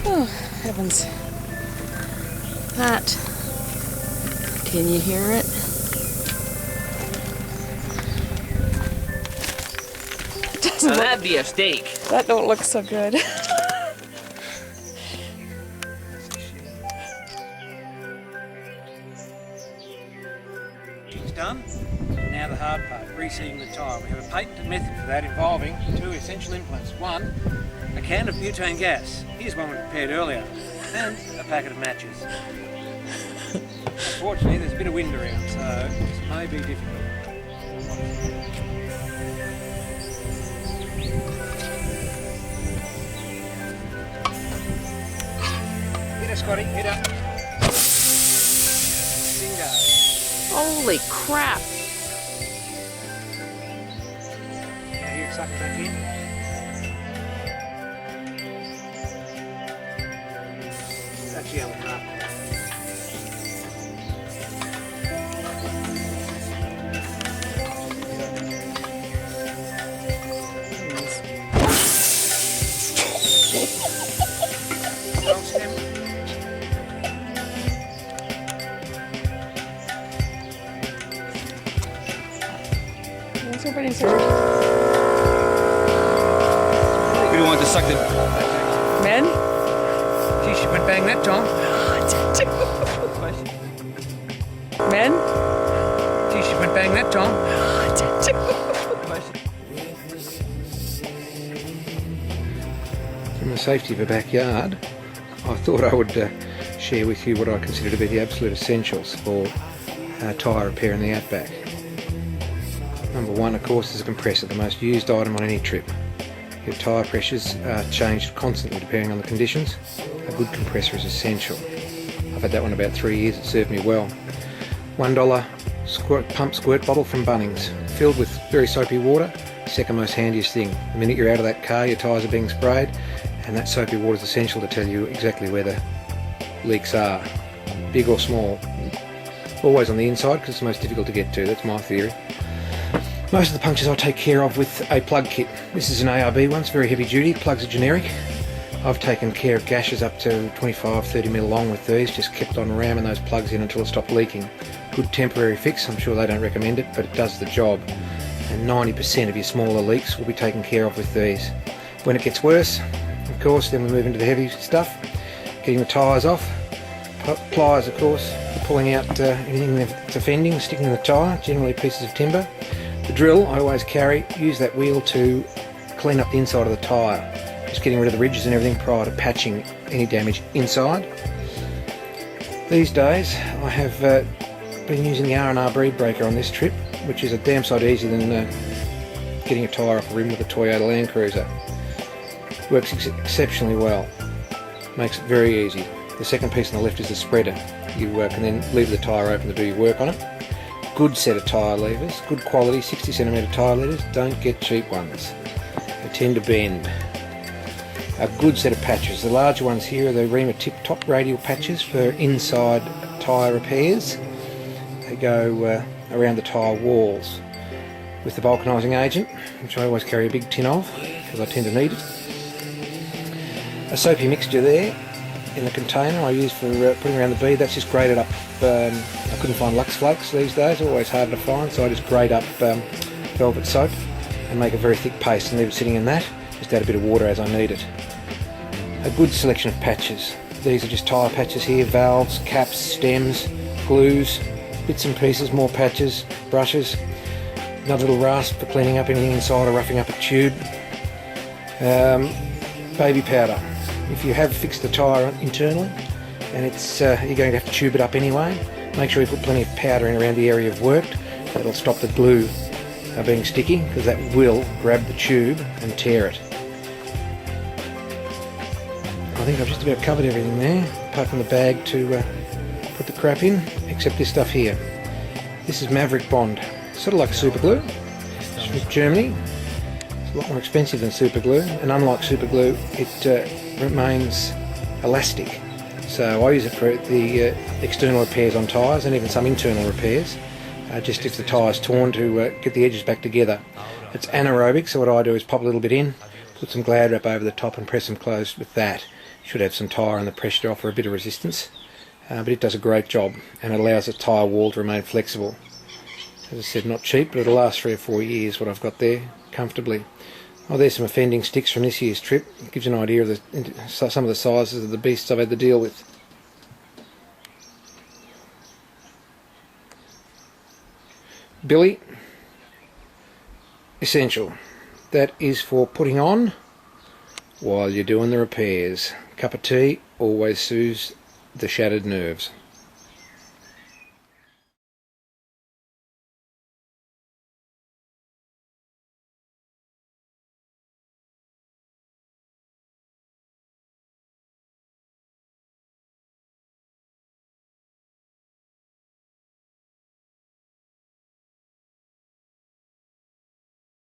Oh, heavens. That. Can you hear it? Now that'd be a steak. That don't look so good. It's done. Now the hard part, reseating the tyre. We have a patented method for that involving two essential implements. One, a can of butane gas. Here's one we prepared earlier. And a packet of matches. Unfortunately, there's a bit of wind around, so this may be difficult. Hit her, Scotty, hit her. Bingo. Holy crap. Now here, suck it back in. That's the other half. What's everybody saying? We don't want to suck the... Men? Gee, she went bang that time. Men? Gee, she went bang that time. From the safety of a backyard, I thought I would share with you what I consider to be the absolute essentials for tyre repair in the outback. Number one, of course, is a compressor, the most used item on any trip. Your tyre pressures are changed constantly depending on the conditions. A good compressor is essential. I've had that one about 3 years, it served me well. $1 pump squirt bottle from Bunnings, filled with very soapy water. Second most handiest thing. The minute you're out of that car, your tyres are being sprayed, and that soapy water is essential to tell you exactly where the leaks are, big or small. Always on the inside because it's the most difficult to get to, that's my theory. Most of the punctures I take care of with a plug kit. This is an ARB one, it's very heavy duty, plugs are generic. I've taken care of gashes up to 25-30mm long with these, just kept on ramming those plugs in until it stopped leaking. Good temporary fix, I'm sure they don't recommend it, but it does the job. And 90% of your smaller leaks will be taken care of with these. When it gets worse, of course, then we move into the heavy stuff, getting the tyres off. Pliers, of course, for pulling out anything that's offending, sticking in the tyre, generally pieces of timber. The drill I always carry, use that wheel to clean up the inside of the tyre, just getting rid of the ridges and everything prior to patching any damage inside. These days I have been using the R&R bead breaker on this trip, which is a damn sight easier than getting a tyre off a rim with a Toyota Land Cruiser. Works exceptionally well, makes it very easy. The second piece on the left is the spreader. You can then leave the tyre open to do your work on it. Good set of tyre levers, good quality 60cm tyre levers, don't get cheap ones. They tend to bend. A good set of patches. The larger ones here are the Rima tip top radial patches for inside tyre repairs. They go around the tyre walls. With the vulcanising agent, which I always carry a big tin of because I tend to need it. A soapy mixture there in the container I use for putting around the bead. That's just grated up. I couldn't find Lux Flakes these days, always hard to find, so I just grate up velvet soap and make a very thick paste and leave it sitting in that. Just add a bit of water as I need it. A good selection of patches. These are just tyre patches here, valves, caps, stems, glues, bits and pieces, more patches, brushes, another little rasp for cleaning up anything inside or roughing up a tube. Baby powder. If you have fixed the tyre internally and it's you're going to have to tube it up anyway, make sure you put plenty of powder in around the area you've worked. That'll stop the glue being sticky, because that will grab the tube and tear it. I think I've just about covered everything there, apart from the bag to put the crap in, except this stuff here. This is Maverick Bond, sort of like super glue. It's from Germany. It's a lot more expensive than super glue, and unlike super glue, it remains elastic. So I use it for the external repairs on tyres and even some internal repairs, just if the tyre's torn, to get the edges back together. It's anaerobic, so what I do is pop a little bit in, put some Glad wrap over the top and press them closed with that. Should have some tyre on the pressure to offer a bit of resistance, but it does a great job and it allows the tyre wall to remain flexible. As I said, not cheap, but it'll last 3 or 4 years, what I've got there, comfortably. Oh, there's some offending sticks from this year's trip. It gives you an idea of some of the sizes of the beasts I've had to deal with. Billy, essential. That is for putting on while you're doing the repairs. Cup of tea always soothes the shattered nerves.